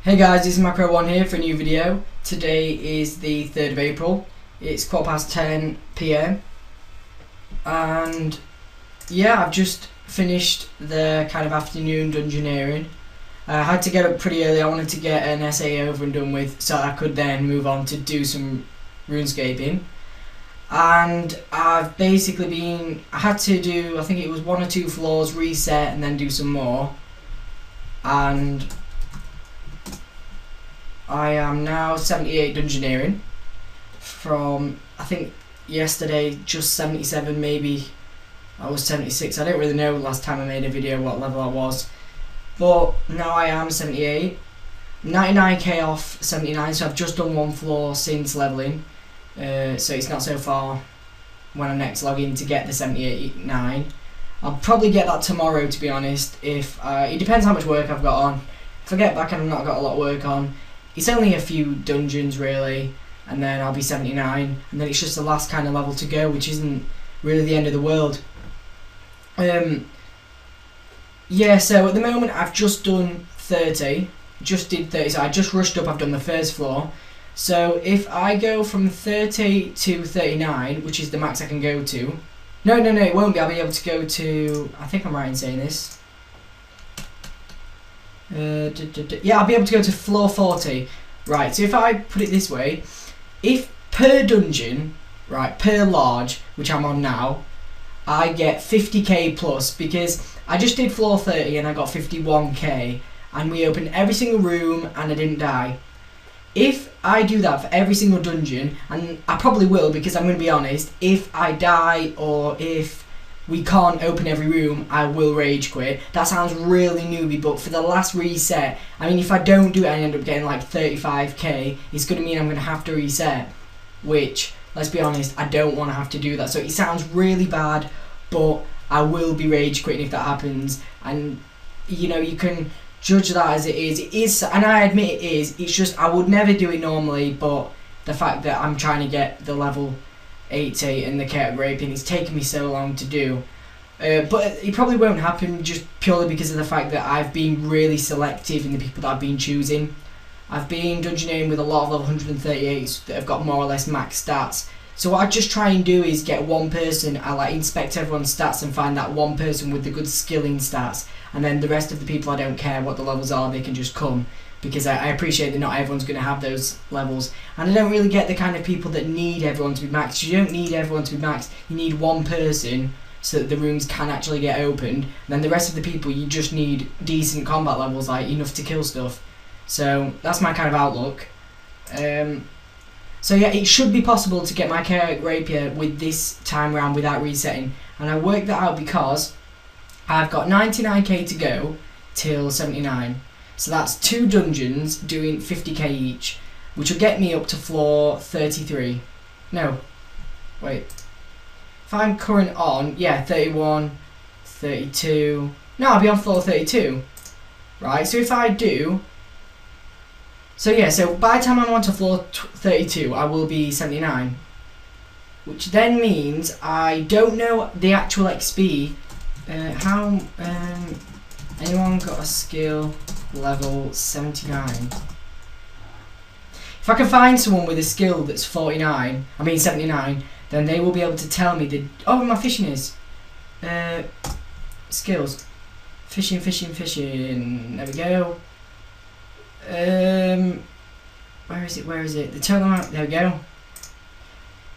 Hey guys, this is Macro1 here for a new video. Today is the 3rd of April. It's 10:15 PM and yeah, I've just finished the kind of afternoon dungeoneering. I had to get up pretty early. I wanted to get an essay over and done with so I could then move on to do some RuneScaping. And I've basically I had to do, I think it was 1 or 2 floors, reset and then do some more. And I am now 78 dungeoneering from, I think yesterday just 77, maybe I was 76. I don't really know last time I made a video what level I was, but now I am 78, 99k off 79, so I've just done 1 floor since leveling, so it's not so far when I next log in to get the 78.9. I'll probably get that tomorrow, to be honest. If it depends how much work I've got on. If I get back and I've not got a lot of work on, it's only a few dungeons really, and then I'll be 79, and then it's just the last kind of level to go, which isn't really the end of the world. Yeah, so at the moment I've just done 30, just did 30, so I just rushed up, I've done the first floor. So if I go from 30 to 39, which is the max I can go to, no, it won't be, I'll be able to go to, I think I'm right in saying this. Yeah, I'll be able to go to floor 40. Right, so if I put it this way, if per dungeon, right, per large, which I'm on now, I get 50k plus, because I just did floor 30 and I got 51k, and we opened every single room and I didn't die. If I do that for every single dungeon, and I probably will because I'm going to be honest, if I die or if we can't open every room, I will rage quit. That sounds really newbie, but for the last reset, I mean, if I don't do it and I end up getting like 35k, it's going to mean I'm going to have to reset, which, let's be honest, I don't want to have to do that. So it sounds really bad, but I will be rage quitting if that happens. And you know, you can judge that as it is. It is, and I admit it is. It's just I would never do it normally, but the fact that I'm trying to get the level 80 and the chaotic raping, it's taken me so long to do. But it probably won't happen just purely because of the fact that I've been really selective in the people that I've been choosing. I've been dungeoneering with a lot of level 138s that have got more or less max stats. So what I just try and do is get one person, I like inspect everyone's stats and find that one person with the good skilling stats, and then the rest of the people I don't care what the levels are, they can just come. Because I appreciate that not everyone's going to have those levels, and I don't really get the kind of people that need everyone to be maxed. You don't need everyone to be maxed, you need one person so that the rooms can actually get opened, and then the rest of the people you just need decent combat levels, like enough to kill stuff. So that's my kind of outlook. So yeah, it should be possible to get my chaotic rapier with this time around without resetting, and I worked that out because I've got 99k to go till 79. So that's 2 dungeons doing 50k each, which will get me up to floor 33. No, wait. If I'm current on, yeah, 31, 32. No, I'll be on floor 32. Right, so if I do... So yeah, so by the time I'm on to floor 32, I will be 79. Which then means I don't know the actual XP. Anyone got a skill level 79? If I can find someone with a skill that's 79, then they will be able to tell me the... Oh, my fishing is. Skills. Fishing. There we go. Where is it? The total amount, there we go,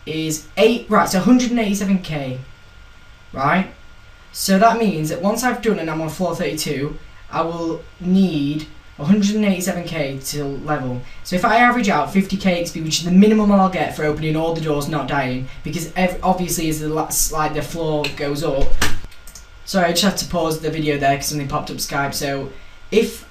is 8, right, so 187k, right? So that means that once I've done and I'm on floor 32, I will need 187k to level. So if I average out 50k XP, which is the minimum I'll get for opening all the doors not dying, because obviously as the floor goes up... Sorry, I just had to pause the video there because something popped up Skype. So if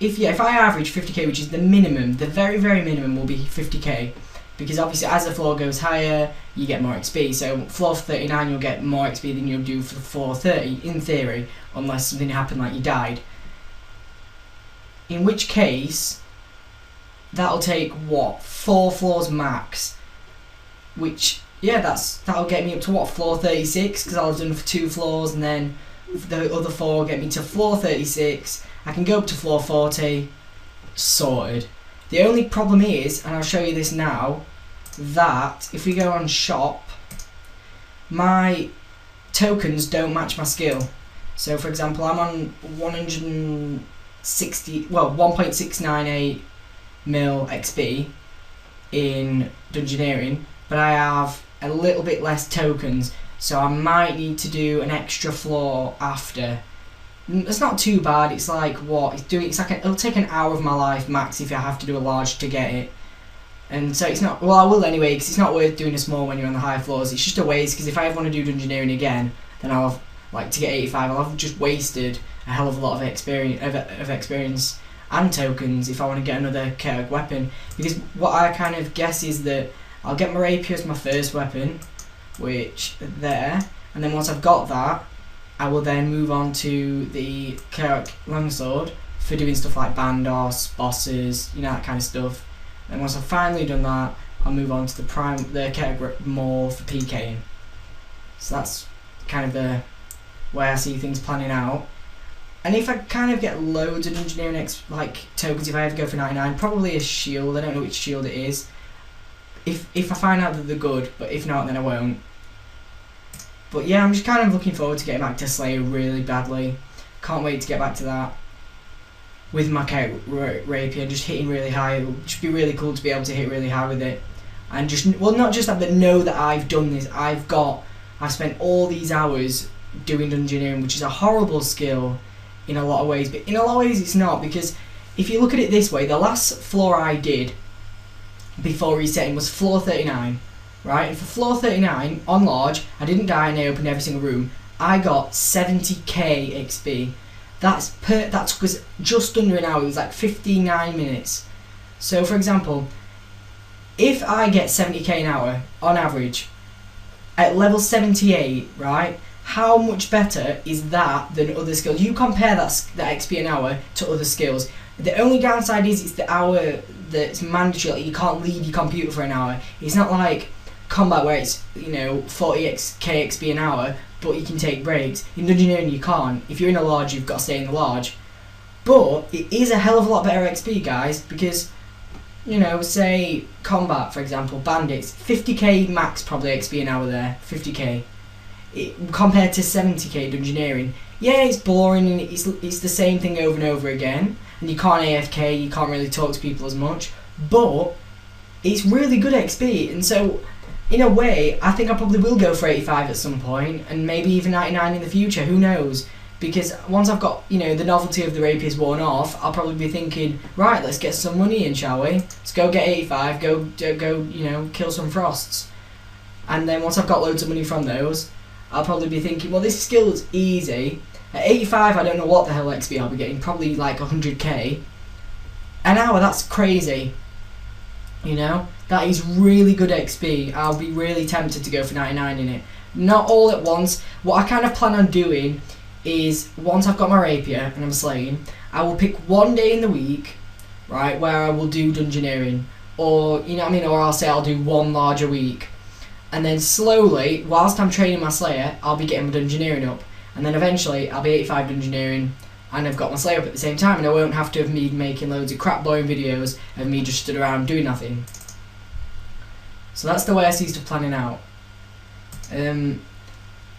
I average 50k, which is the minimum, the very, very minimum will be 50k, because obviously as the floor goes higher, you get more XP. So floor 39, you'll get more XP than you'll do for floor 30, in theory, unless something happened like you died. In which case, that'll take, what, 4 floors max, which, yeah, that'll get me up to, what, floor 36, because I'll have done for 2 floors, and then the other 4 will get me to floor 36. I can go up to floor 40, sorted. The only problem is, and I'll show you this now, that if we go on shop, my tokens don't match my skill. So for example, I'm on 1.698 mil XP in Dungeoneering, but I have a little bit less tokens, so I might need to do an extra floor after. It's not too bad. It's like it'll take an hour of my life max if I have to do a large to get it. And so it's not, well, I will anyway, because it's not worth doing a small when you're on the high floors. It's just a waste, because if I ever want to do Dungeoneering again, then I'll have, like, to get 85, I'll have just wasted a hell of a lot of experience and tokens if I want to get another chaotic weapon. Because what I kind of guess is that I'll get my rapier as my first weapon, which there, and then once I've got that, I will then move on to the chaotic longsword for doing stuff like Bandos, bosses, you know, that kind of stuff. And once I've finally done that, I'll move on to the chaotic maul for PKing. So that's kind of the way I see things planning out. And if I kind of get loads of Dungeoneering tokens, if I ever go for 99, probably a shield. I don't know which shield it is. If I find out that they're good, but if not, then I won't. But yeah, I'm just kind of looking forward to getting back to Slayer really badly. Can't wait to get back to that with my rapier, just hitting really high. It would just be really cool to be able to hit really high with it. And just, well, not just that, but know that I've done this. I've spent all these hours doing Dungeoneering, which is a horrible skill in a lot of ways. But in a lot of ways it's not, because if you look at it this way, the last floor I did before resetting was floor 39, right? And for floor 39 on large, I didn't die and I opened every single room. I got 70k XP. That took us just under an hour. It was like 59 minutes. So for example, if I get 70k an hour on average at level 78, right? How much better is that than other skills? You compare that XP an hour to other skills. The only downside is it's the hour that's mandatory. Like, you can't leave your computer for an hour. It's not like combat where it's, you know, 40k XP an hour, but you can take breaks. In Dungeoneering you can't. If you're in a large, you've got to stay in the large. But it is a hell of a lot better XP, guys, because, you know, say combat, for example, bandits, 50k max probably XP an hour there, 50k. Compared to 70k Dungeoneering. Yeah, it's boring and it's the same thing over and over again, and you can't AFK, you can't really talk to people as much, but it's really good XP. And so in a way, I think I probably will go for 85 at some point, and maybe even 99 in the future, who knows? Because once I've got, you know, the novelty of the rapiers worn off, I'll probably be thinking, right, let's get some money in, shall we? Let's go get 85, go, you know, kill some frosts. And then once I've got loads of money from those, I'll probably be thinking, well, this skill is easy. At 85, I don't know what the hell XP I'll be getting, probably like 100k. An hour, that's crazy. You know? That is really good XP. I'll be really tempted to go for 99 in it. Not all at once. What I kind of plan on doing is, once I've got my rapier and I'm slaying, I will pick one day in the week, right, where I will do Dungeoneering. Or, you know what I mean, or I'll say I'll do one larger week. And then slowly, whilst I'm training my Slayer, I'll be getting my Dungeoneering up. And then eventually, I'll be 85 Dungeoneering, and I've got my Slayer up at the same time, and I won't have to have me making loads of crap boring videos of me just stood around doing nothing. So that's the way I see stuff planning out. The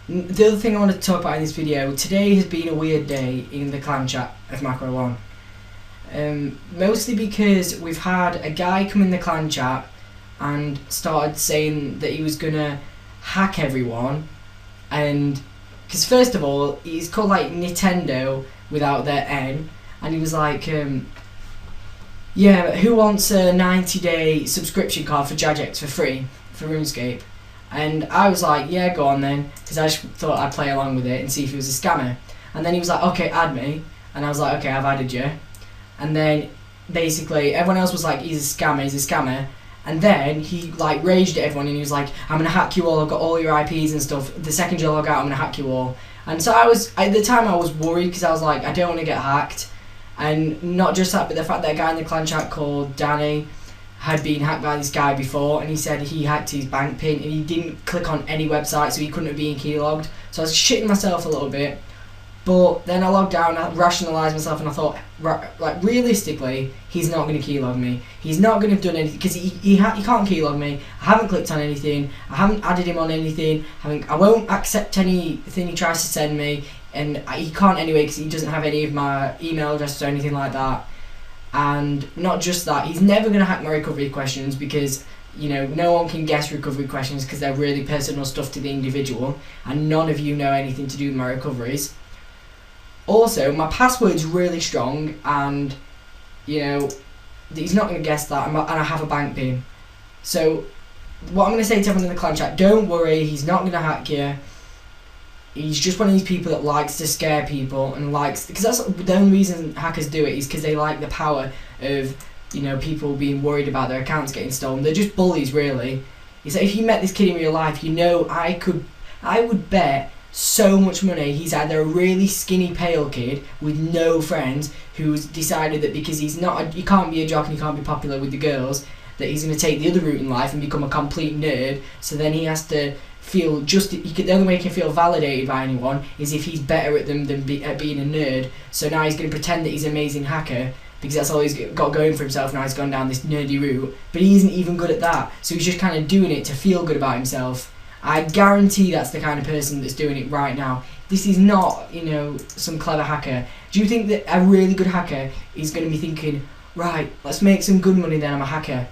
other thing I want to talk about in this video, today has been a weird day in the clan chat of Macro 1. Mostly because we've had a guy come in the clan chat and started saying that he was gonna hack everyone, and because first of all, he's called like Nintendo without their N, and he was like, yeah, who wants a 90-day subscription card for Jagex for free for RuneScape? And I was like, yeah, go on then, because I just thought I'd play along with it and see if he was a scammer. And then he was like, okay, add me, and I was like, okay, I've added you. And then basically everyone else was like, he's a scammer. And then he like raged at everyone and he was like, I'm gonna hack you all, I've got all your IPs and stuff, the second you log out I'm gonna hack you all. And so at the time I was worried, because I was like, I don't want to get hacked. And not just that, but the fact that a guy in the clan chat called Danny had been hacked by this guy before, and he said he hacked his bank pin and he didn't click on any website, so he couldn't have been keylogged. So I was shitting myself a little bit. But then I logged down, I rationalised myself, and I thought, like, realistically, he's not going to keylog me. He's not going to have done anything, because he can't keylog me. I haven't clicked on anything. I haven't added him on anything. I won't accept anything he tries to send me, and he can't anyway, because he doesn't have any of my email addresses or anything like that. And not just that, he's never going to hack my recovery questions, because no one can guess recovery questions because they're really personal stuff to the individual, and none of you know anything to do with my recoveries. Also, my password's really strong, and he's not going to guess that, and I have a bank pin. So what I'm going to say to everyone in the clan chat, don't worry, he's not going to hack you. He's just one of these people that likes to scare people, and because that's the only reason hackers do it, is because they like the power of people being worried about their accounts getting stolen. They're just bullies, really. It's like, if you met this kid in real life, I would bet so much money he's either a really skinny pale kid with no friends who's decided that because he can't be a jock and he can't be popular with the girls, that he's going to take the other route in life and become a complete nerd. So then he has to feel the only way he can feel validated by anyone is if he's better at them than at being a nerd. So now he's going to pretend that he's an amazing hacker because that's all he's got going for himself. Now he's gone down this nerdy route, but he isn't even good at that. So he's just kind of doing it to feel good about himself. I guarantee that's the kind of person that's doing it right now. This is not, some clever hacker. Do you think that a really good hacker is going to be thinking, right, let's make some good money then, I'm a hacker.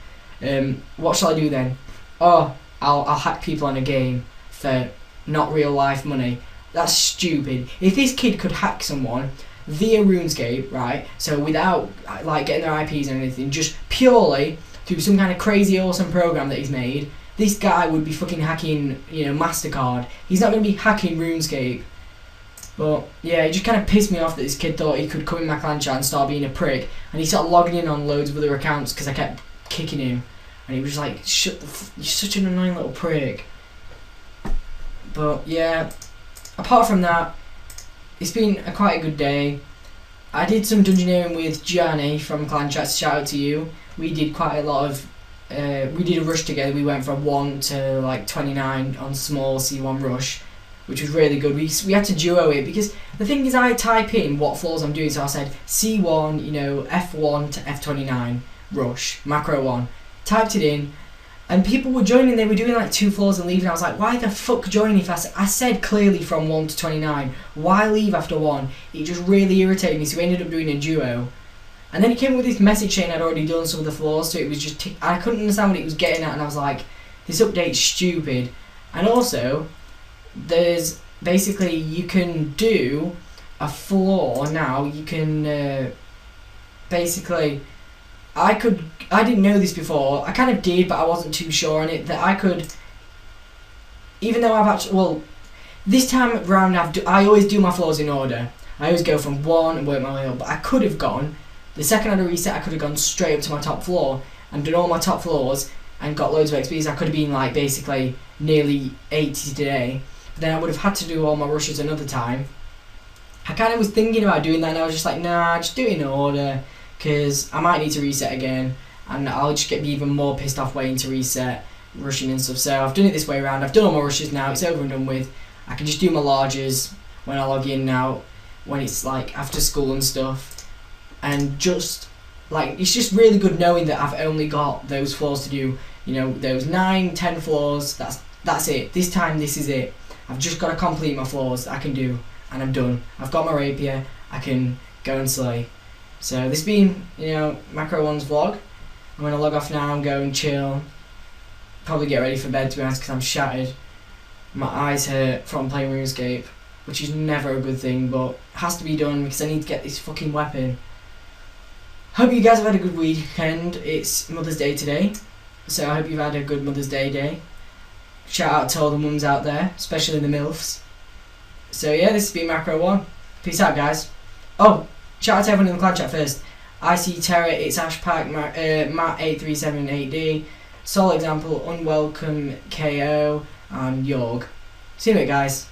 What shall I do then? Oh, I'll hack people on a game for not real life money. That's stupid. If this kid could hack someone via RuneScape, right, so without getting their IPs or anything, just purely through some kind of crazy awesome program that he's made, this guy would be fucking hacking, MasterCard. He's not going to be hacking RuneScape. But yeah, it just kind of pissed me off that this kid thought he could come in my clan chat and start being a prick, and he started logging in on loads of other accounts because I kept kicking him, and he was just like, you're such an annoying little prick. But yeah, apart from that, it's been quite a good day. I did some dungeoneering with Gianni from clan chat, shout out to you. We did quite a lot of we did a rush together. We went from 1 to 29 on small C1 rush, which was really good. We had to duo it because the thing is, I type in what floors I'm doing, so I said C1, F1 to F29 rush, macro 1, typed it in, and people were joining. They were doing 2 floors and leaving. I was like, why the fuck join if I said clearly from 1 to 29, why leave after 1? It just really irritated me, so we ended up doing a duo. And then he came with this message saying I'd already done some of the floors, so it was just I couldn't understand what it was getting at, and I was like, this update's stupid. And also, there's basically, you can do a floor now. You can basically, I didn't know this before. I kind of did, but I wasn't too sure on it, that I could, even though I've actually, this time round I always do my floors in order. I always go from 1 and work my way up, but I could have gone, the second I had a reset, I could have gone straight up to my top floor and done all my top floors and got loads of XPs. I could have been basically nearly 80 today. But then I would have had to do all my rushes another time. I kind of was thinking about doing that, and I was just like, nah, just do it in order, because I might need to reset again, and I'll just be even more pissed off waiting to reset, rushing and stuff. So I've done it this way around. I've done all my rushes now. It's over and done with. I can just do my larges when I log in now, when it's after school and stuff. And just it's just really good knowing that I've only got those floors to do, those 9, 10 floors. That's it. This time, this is it. I've just got to complete my floors that I can do, and I'm done. I've got my rapier. I can go and slay. So this has been, Macro 1's vlog. I'm gonna log off now and go and chill. Probably get ready for bed, to be honest, because I'm shattered. My eyes hurt from playing RuneScape, which is never a good thing, but it has to be done because I need to get this fucking weapon. Hope you guys have had a good weekend. It's Mother's Day today, so I hope you've had a good Mother's Day. Shout out to all the mums out there, especially the MILFs. So yeah, this has been Macro 1. Peace out, guys. Oh, shout out to everyone in the clan chat first. I see Terra, it's Ashpack, Matt8378D, Sol Example, Unwelcome KO, and Yorg. See you later, guys.